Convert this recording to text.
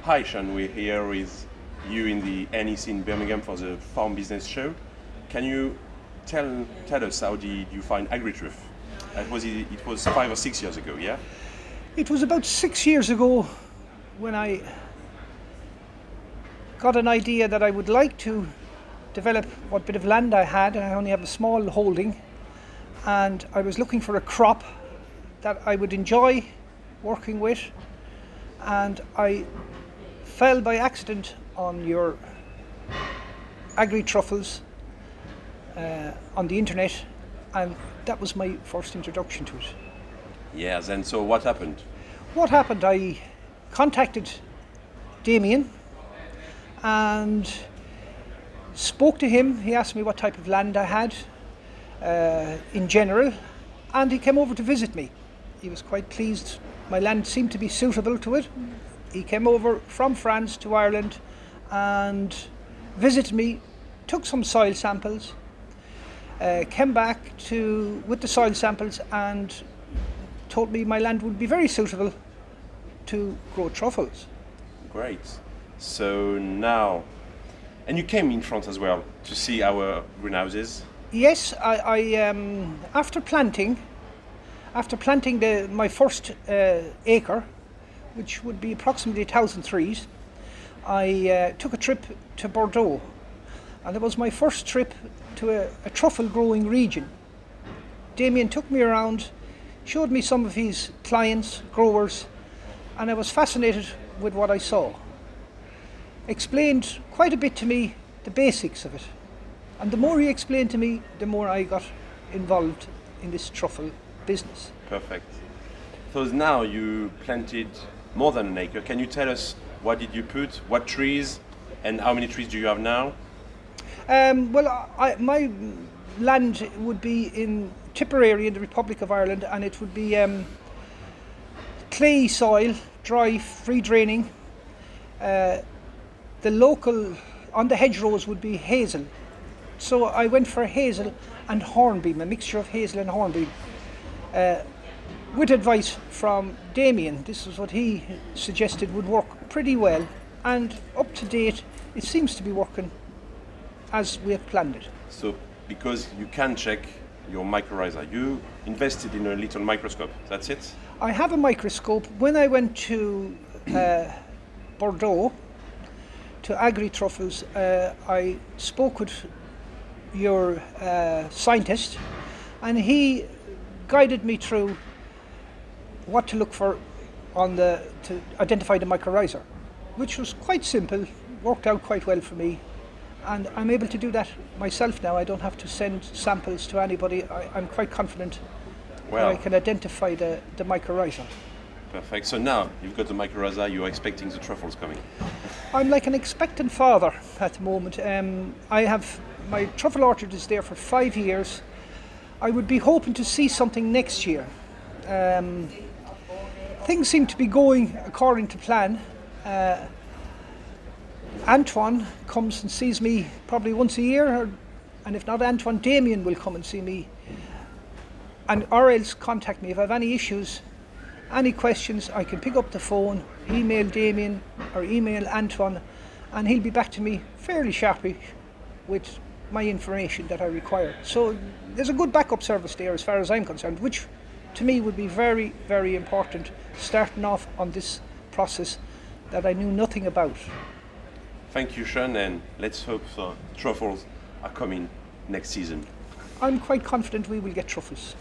Hi Sean, we're here with you in the NEC in Birmingham for the Farm Business Show. Can you tell us how did you find AgriTruth? It was 5 or 6 years ago, yeah? It was about 6 years ago when I got an idea that I would like to develop what bit of land I had. I only have a small holding, and I was looking for a crop that I would enjoy working with, and I fell by accident on your agri-truffles on the internet, and that was my first introduction to it. Yes, and so what happened? What happened? I contacted Damien and spoke to him. He asked me what type of land I had in general, and he came over to visit me. He was quite pleased. My land seemed to be suitable to it. He came over from France to Ireland and visited me, took some soil samples, came back with the soil samples and told me my land would be very suitable to grow truffles. Great. So now, and you came in France as well to see our greenhouses? Yes, I after planting my first acre, which would be approximately 1,000 trees, I took a trip to Bordeaux, and it was my first trip to a truffle growing region. Damien took me around, showed me some of his clients, growers, and I was fascinated with what I saw. Explained quite a bit to me the basics of it, and the more he explained to me, the more I got involved in this truffle business. Perfect. So now you planted more than an acre. Can you tell us what did you put, what trees, and how many trees do you have now? My land would be in Tipperary in the Republic of Ireland, and it would be clay soil, dry, free draining. The local, on the hedgerows, would be hazel. So I went for hazel and hornbeam, a mixture of hazel and hornbeam. With advice from Damien, this was what he suggested would work pretty well, and up to date it seems to be working as we have planned it. So because you can check your mycorrhiza, you invested in a little microscope, that's it? I have a microscope. When I went to Bordeaux to AgriTruffles, I spoke with your scientist, and he guided me through what to look for to identify the mycorrhiza, which was quite simple, worked out quite well for me, and I'm able to do that myself now. I don't have to send samples to anybody. I'm quite confident that I can identify the mycorrhiza. Perfect. So now you've got the mycorrhiza, you're expecting the truffles coming. I'm like an expectant father at the moment. My truffle orchard is there for 5 years. I would be hoping to see something next year. Things seem to be going according to plan. Antoine comes and sees me probably once a year, and if not Antoine, Damien will come and see me, or else contact me if I have any issues, any questions. I can pick up the phone, email Damien or email Antoine, and he'll be back to me fairly sharply with my information that I require. So there's a good backup service there as far as I'm concerned, which to me would be very, very important, starting off on this process that I knew nothing about. Thank you, Sean, and let's hope the truffles are coming next season. I'm quite confident we will get truffles.